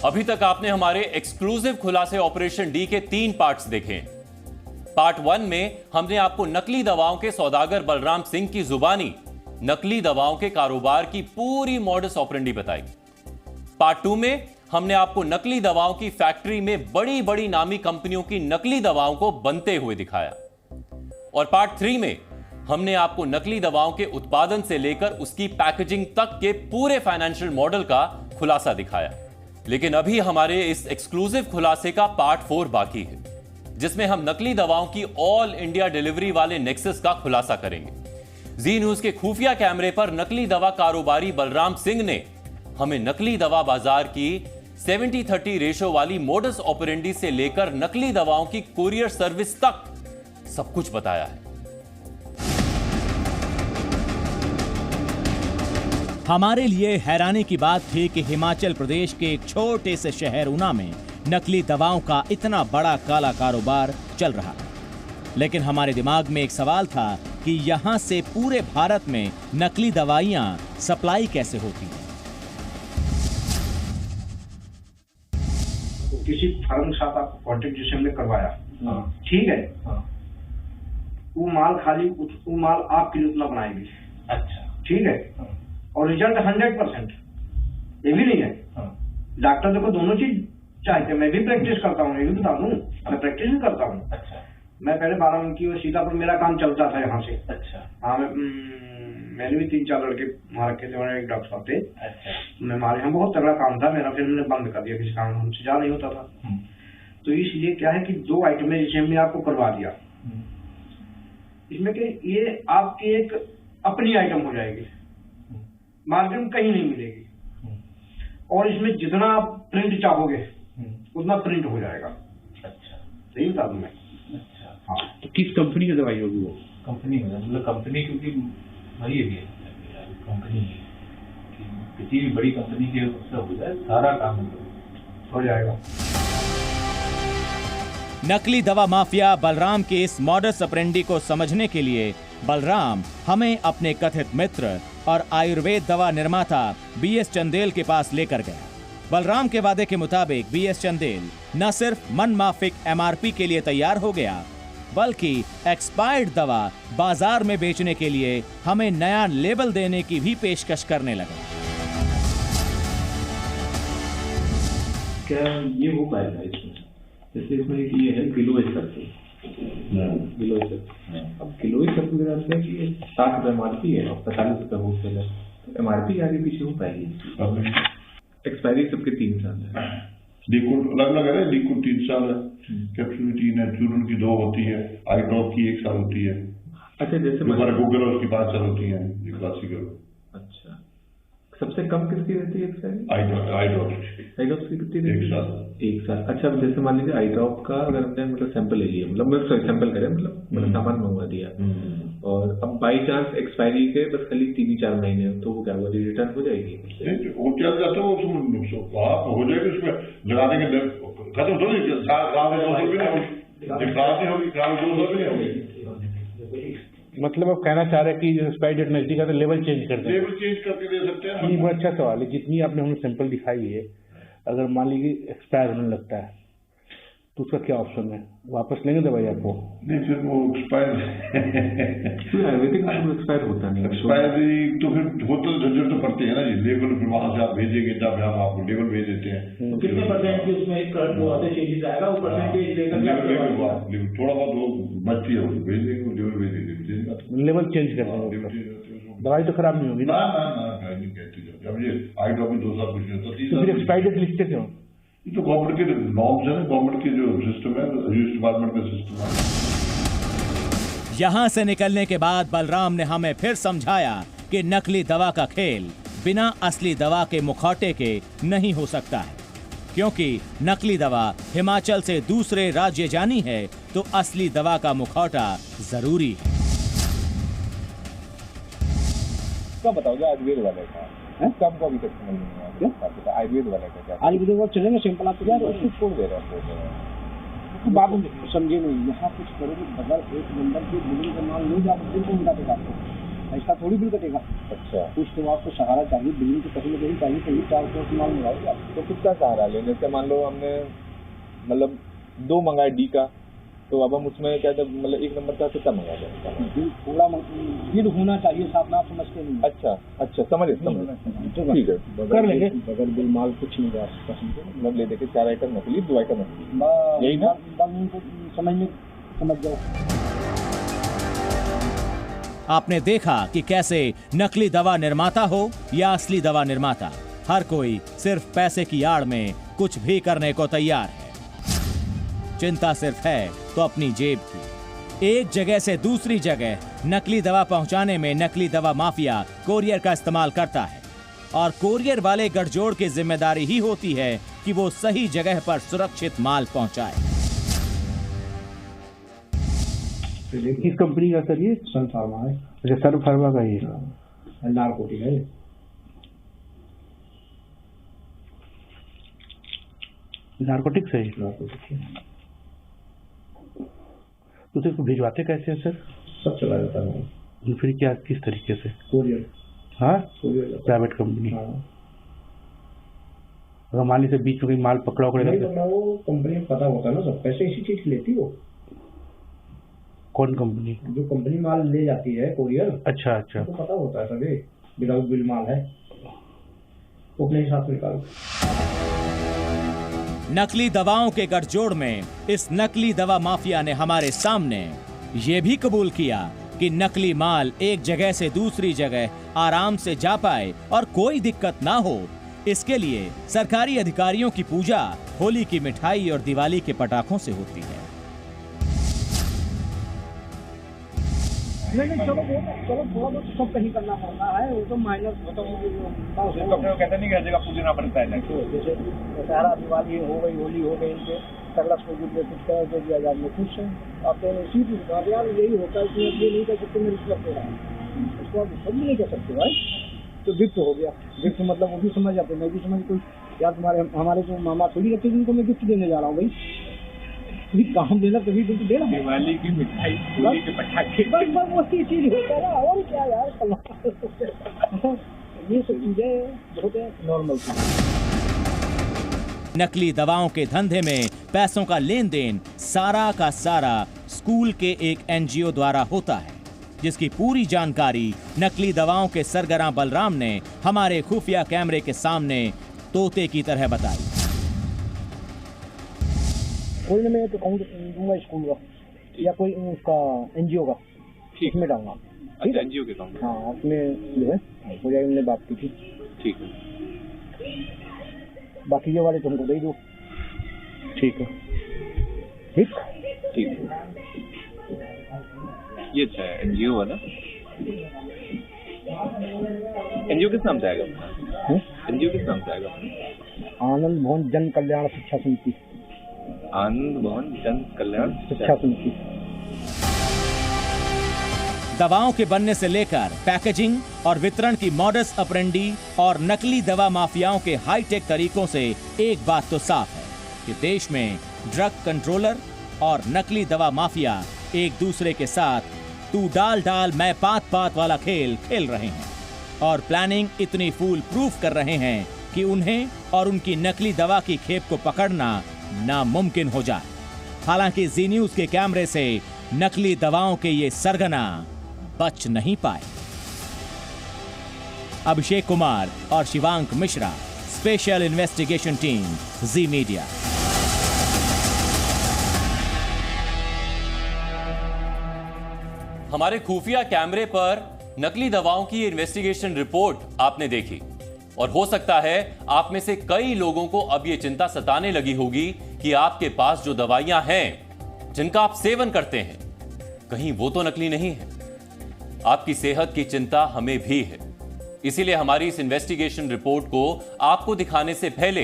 अभी तक आपने हमारे एक्सक्लूसिव खुलासे ऑपरेशन डी के 3 पार्ट्स देखे। पार्ट 1 में हमने आपको नकली दवाओं के सौदागर बलराम सिंह की जुबानी नकली दवाओं के कारोबार की पूरी मॉडस ऑपरेंडी बताई। पार्ट 2 में हमने आपको नकली दवाओं की फैक्ट्री में बड़ी बड़ी नामी कंपनियों की नकली दवाओं को बनते हुए दिखाया। और पार्ट 3 में हमने आपको नकली दवाओं के उत्पादन से लेकर उसकी पैकेजिंग तक के पूरे फाइनेंशियल मॉडल का खुलासा दिखाया। लेकिन अभी हमारे इस एक्सक्लूसिव खुलासे का पार्ट 4 बाकी है, जिसमें हम नकली दवाओं की ऑल इंडिया डिलीवरी वाले नेक्सस का खुलासा करेंगे। जी न्यूज के खुफिया कैमरे पर नकली दवा कारोबारी बलराम सिंह ने हमें नकली दवा बाजार की 70-30 रेशो वाली मोडस ऑपरेंडी से लेकर नकली दवाओं की कुरियर सर्विस तक सब कुछ बताया है। हमारे लिए हैरानी की बात थी कि हिमाचल प्रदेश के एक छोटे से शहर ऊना में नकली दवाओं का इतना बड़ा काला कारोबार चल रहा है। लेकिन हमारे दिमाग में एक सवाल था कि यहां से पूरे भारत में नकली दवाइयां सप्लाई कैसे होती हैं। किसी फर्म के साथ आपको कॉन्ट्रैक्ट जैसे हमने करवाया, ठीक है, वो माल खाली वो माल आपके लिए उतना बनाएगी, अच्छा, ठीक है, और रिजल्ट 100%। ये भी नहीं है, डॉक्टर देखो दोनों चीज चाहते हैं। मैं भी प्रैक्टिस करता हूँ, ये भी बता दूं, मैं प्रैक्टिस भी करता हूँ। अच्छा। मैं पहले 12 की और सीतापुर मेरा काम चलता था यहाँ से। अच्छा। हाँ, मैंने भी 3-4 लड़के वहाँ रखे थे, एक डॉक्टर साहब थे। अच्छा। मैं हमारे यहाँ बहुत तगड़ा काम था मेरा, फिर मैंने बंद कर दिया, किसी काम हमसे जा नहीं होता था। तो इसलिए क्या है कि 2 आइटमें जैसे हमने आपको करवा दिया, इसमें कि ये आपकी एक अपनी आइटम हो जाएगी, मार्केट में कहीं नहीं मिलेगी, और इसमें जितना आप प्रिंट चाहोगे उतना प्रिंट हो जाएगा। अच्छा, सही बता दूं मैं। अच्छा, हाँ। तो किस कंपनी की दवाई होगी वो? कंपनी में मतलब कंपनी, क्योंकि वही भी है कंपनी, किसी भी बड़ी कंपनी के उससे हो जाए सारा काम हो जाएगा। नकली दवा माफिया बलराम के इस मॉडस ऑपरेंडी को समझने के लिए बलराम हमें अपने कथित मित्र और आयुर्वेद दवा निर्माता बीएस चंदेल के पास लेकर गया। बलराम के वादे के मुताबिक बीएस चंदेल न सिर्फ मनमाफिक एमआरपी के लिए तैयार हो गया, बल्कि एक्सपायर्ड दवा बाजार में बेचने के लिए हमें नया लेबल देने की भी पेशकश करने लगा। क्या ये हो पाएगा इसमें? जैसे इसमें ये है किलोइस करके, अब किलोइस करके है कि 60 रुपए एमआरपी है और 45 रुपए होलसेल है, तो एमआरपी के आगे पीछे हो पाएगी। एक्सपायरी सबके 3 साल है, लिक्विड अलग अलग है, लिक्विड 3 साल है, कैप्सूल 3 है, चूर्ण की 2 होती है, आई ड्रॉप की 1 साल होती है। अच्छा, जैसे हमारे गूगल और उसकी 5 साल होती है, क्लासिकल। अच्छा, सबसे कम किसकी रहती है एक्सपायरी? आई ड्रॉप की कितनी रहती है? 1 साल। अच्छा, जैसे मान लीजिए आई ड्रॉप का अगर हमने मतलब सैंपल ले लिया, मतलब सैंपल करें, मतलब सामान मंगवा दिया, और अब बाई चांस एक्सपायरी के बस खाली 3-4 महीने, तो वो क्या होगा, रिटर्न हो जाएगी? वो क्या जाता है, वो हो जाएगी, उसमें लगाने के खत्म थोड़ी होगी। मतलब आप कहना चाह रहे हैं कि एक्सपायरी डेट नजदीक है तो लेवल चेंज कर दें? लेवल चेंज करके दे सकते हैं। ये बड़ा अच्छा सवाल है। जितनी आपने हमें सैंपल दिखाई है, अगर मान लीजिए एक्सपायर होने लगता है तो उसका क्या ऑप्शन है? वापस लेंगे दवाई आपको? नहीं, फिर वो एक्सपायर आयुर्वेदिक में एक्सपायर होता नहीं। एक्सपायरी तो फिर होता झंझट तो पड़ते हैं ना जी, लेवल फिर वहां से आप भेजेंगे तब हम आपको लेवल भेज देते हैं। कितने परसेंट की उसमें एक चेंजेस आएगा, वो परसेंटेज लेकर थोड़ा बहुत वो बचती है, भेज देंगे, लेवल भेज देंगे, लेवल चेंज कर देंगे, दवाई तो खराब नहीं होगी ना? नहीं कहती। अब ये आई ड्रॉप में 2 साल कुछ नहीं होता, 3 साल। एक्सपायरी डेट लिखते क्यों? ये तो गवर्नमेंट के नॉर्म्स है, गवर्नमेंट की जो सिस्टम है, यूज डिपार्टमेंट का सिस्टम है। यहां से निकलने के बाद बलराम ने हमें फिर समझाया कि नकली दवा का खेल बिना असली दवा के मुखौटे के नहीं हो सकता है, क्योंकि नकली दवा हिमाचल से दूसरे राज्य जानी है तो असली दवा का मुखौटा जरूरी है। क्या बताओगे आयुर्वेद वाले का? कब को अभी तक समझ नहीं आया आयुर्वेद वाले का? क्या आयुर्वेद वाले चलेंगे, सिंपल आप यार उसको छोड़ दे रहे हैं, बात समझे नहीं। यहाँ कुछ करोगे बगैर 1 नंबर के बिलिंग का माल नहीं जा सकते, उनको मिला देगा आपको। ऐसा थोड़ी बिल कटेगा। अच्छा, कुछ तो आपको सहारा चाहिए, बिजली तो कहीं ना कहीं चाहिए 400 माल मंगाओगे आप। तो किसका सहारा लें? जैसे मान लो हमने मतलब 2 मंगाए डी का, तो अब हम उसमें क्या मतलब 1 नंबर का कितना मंगा दें? थोड़ा बिल होना चाहिए साथ में, आप समझते नहीं। अच्छा समझे ठीक है, कर लेंगे। बगैर बिल माल कुछ नहीं जा सकता, मतलब ले देखे 4 आइटम नकली, 2 आइटम नकली, यही ना? समझ जाओ। आपने देखा कि कैसे नकली दवा निर्माता हो या असली दवा निर्माता, हर कोई सिर्फ पैसे की आड़ में कुछ भी करने को तैयार है। चिंता सिर्फ है तो अपनी जेब की। एक जगह से दूसरी जगह नकली दवा पहुंचाने में नकली दवा माफिया कोरियर का इस्तेमाल करता है और कोरियर वाले गठजोड़ की जिम्मेदारी ही होती है कि वो सही जगह पर सुरक्षित माल पहुंचाए। किस कंपनी का सर ये? सन फार्मा है। अच्छा, सन फार्मा का ये नारकोटिक है। नारकोटिक्स है। तो इसको भिजवाते कैसे हैं सर? सब चला जाता है। फिर क्या, किस तरीके से? कोरियर। हाँ, कोरियर प्राइवेट कंपनी। हाँ। अगर मान लीजिए बीच में कोई माल पकड़ा नहीं पकड़ा, वो कंपनी में पता होता है ना सब, पैसे इसी चीज लेती हो। कौन कंपनी? जो कंपनी माल ले जाती है कोरियर। अच्छा, तो पता होता है सभी, विदाउट बिल माल है वो अपने हिसाब से निकालो। नकली दवाओं के गठजोड़ में इस नकली दवा माफिया ने हमारे सामने ये भी कबूल किया कि नकली माल एक जगह से दूसरी जगह आराम से जा पाए और कोई दिक्कत ना हो, इसके लिए सरकारी अधिकारियों की पूजा होली की मिठाई और दिवाली के पटाखों से होती है। नहीं चलो थोड़ा बहुत सब कहीं करना पड़ता है, वो तो माइनर कहते नहीं हर जगह पूजना पड़ता है। जैसे दशहरा दिवाली हो गई, होली हो गई, इनके सगला कुछ तरह से दिया जाए खुश है। आप इसी यार यही होता है कि ये नहीं कर सकते, मैं रिश्वत दे रहा हूँ, उसको आप सब भी नहीं कर सकते भाई। तो गिफ्ट हो गया, गिफ्ट मतलब वो भी समझ जाते, मैं भी समझ, कोई यार तुम्हारे हमारे जो मामा थोड़ी रहते जिनको मैं गिफ्ट देने जा रहा हूँ भाई, काम देना तभी गिफ्ट देना। दिवाली की मिठाई, होली के पटाखे, बस वही चीज होता है ना, और क्या यार। ये सब चीजें बहुत नॉर्मल चीज। नकली दवाओं के धंधे में पैसों का लेन देन सारा का सारा स्कूल के एक एनजीओ द्वारा होता है, जिसकी पूरी जानकारी नकली दवाओं के सरगना बलराम ने हमारे खुफिया कैमरे के सामने तोते की तरह बताई। कोई मैं तो अकाउंट दूंगा स्कूल का या कोई उसका एनजीओ का, ठीक में डालूंगा। अच्छा, एनजीओ के अकाउंट? हाँ, उसमें जो है हो जाएगी, हमने बात की थी। ठीक है, बाकी ये वाले तुमको दे दो। ठीक है, ठीक है। ये अच्छा है एनजीओ वाला। एनजीओ किस नाम से आएगा? एनजीओ किस नाम से आएगा? आनंद भवन जन कल्याण शिक्षा समिति। आनंद भवन जन कल्याण शिक्षा समिति। दवाओं के बनने से लेकर पैकेजिंग और वितरण की मॉडस ऑपरेंडी और नकली दवा माफियाओं के हाईटेक तरीकों से एक बात तो साफ है कि देश में ड्रग कंट्रोलर और नकली दवा माफिया एक दूसरे के साथ तू डाल डाल मैं पात पात वाला खेल खेल रहे हैं और प्लानिंग इतनी फूल प्रूफ कर रहे हैं कि उन्हें और उनकी नकली दवा की खेप को पकड़ना नामुमकिन हो जाए। हालांकि जी न्यूज के कैमरे से नकली दवाओं के ये सरगना बच नहीं पाए। अभिषेक कुमार और Shivank Mishra, special investigation team, Zee media. हमारे खुफिया कैमरे पर नकली दवाओं की इन्वेस्टिगेशन रिपोर्ट आपने देखी और हो सकता है आप में से कई लोगों को अब यह चिंता सताने लगी होगी कि आपके पास जो दवाइयां हैं जिनका आप सेवन करते हैं कहीं वो तो नकली नहीं है। आपकी सेहत की चिंता हमें भी है, इसीलिए हमारी इस इन्वेस्टिगेशन रिपोर्ट को आपको दिखाने से पहले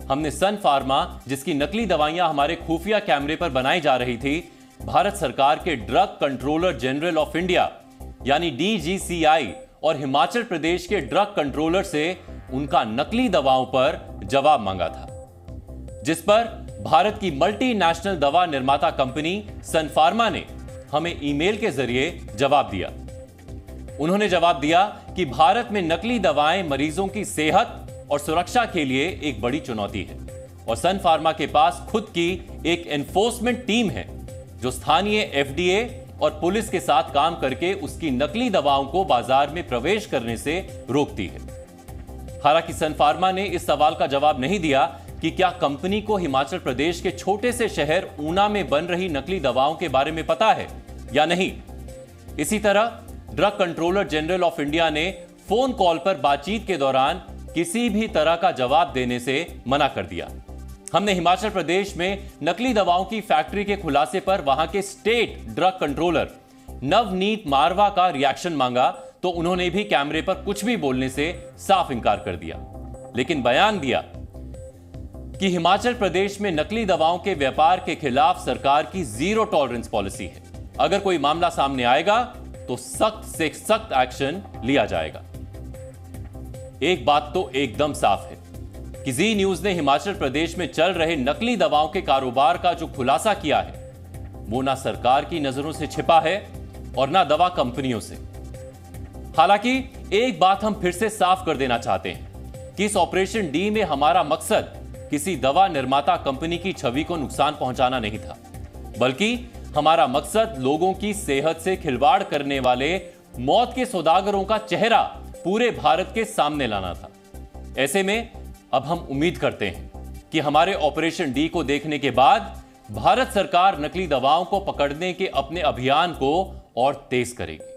हमने सन फार्मा, जिसकी नकली दवाइयां हमारे खुफिया कैमरे पर बनाई जा रही थी, भारत सरकार के drug controller general of India यानी DGCI और हिमाचल प्रदेश के ड्रग कंट्रोलर से उनका नकली दवाओं पर जवाब मांगा था, जिस पर भारत की मल्टीनेशनल दवा निर्माता कंपनी सन फार्मा ने हमें ईमेल के जरिए जवाब दिया। उन्होंने जवाब दिया कि भारत में नकली दवाएं मरीजों की सेहत और सुरक्षा के लिए एक बड़ी चुनौती है और सन फार्मा के पास खुद की एक एनफोर्समेंट टीम है जो स्थानीय एफडीए और पुलिस के साथ काम करके उसकी नकली दवाओं को बाजार में प्रवेश करने से रोकती है। हालांकि सन फार्मा ने इस सवाल का जवाब नहीं दिया कि क्या कंपनी को हिमाचल प्रदेश के छोटे से शहर ऊना में बन रही नकली दवाओं के बारे में पता है या नहीं। इसी तरह drug controller general of India ने फोन कॉल पर बातचीत के दौरान किसी भी तरह का जवाब देने से मना कर दिया। हमने हिमाचल प्रदेश में नकली दवाओं की फैक्ट्री के खुलासे पर वहां के स्टेट ड्रग कंट्रोलर नवनीत मारवा का रिएक्शन मांगा तो उन्होंने भी कैमरे पर कुछ भी बोलने से साफ इंकार कर दिया, लेकिन बयान दिया कि हिमाचल प्रदेश में नकली दवाओं के व्यापार के खिलाफ सरकार की जीरो टॉलरेंस पॉलिसी है। अगर कोई मामला सामने आएगा तो सख्त से सख्त एक्शन लिया जाएगा। एक बात तो एकदम साफ है कि जी न्यूज ने हिमाचल प्रदेश में चल रहे नकली दवाओं के कारोबार का जो खुलासा किया है वो ना सरकार की नजरों से छिपा है और ना दवा कंपनियों से। हालांकि एक बात हम फिर से साफ कर देना चाहते हैं कि इस ऑपरेशन डी में हमारा मकसद किसी दवा निर्माता कंपनी की छवि को नुकसान पहुंचाना नहीं था, बल्कि हमारा मकसद लोगों की सेहत से खिलवाड़ करने वाले मौत के सौदागरों का चेहरा पूरे भारत के सामने लाना था। ऐसे में अब हम उम्मीद करते हैं कि हमारे ऑपरेशन डी को देखने के बाद भारत सरकार नकली दवाओं को पकड़ने के अपने अभियान को और तेज करेगी।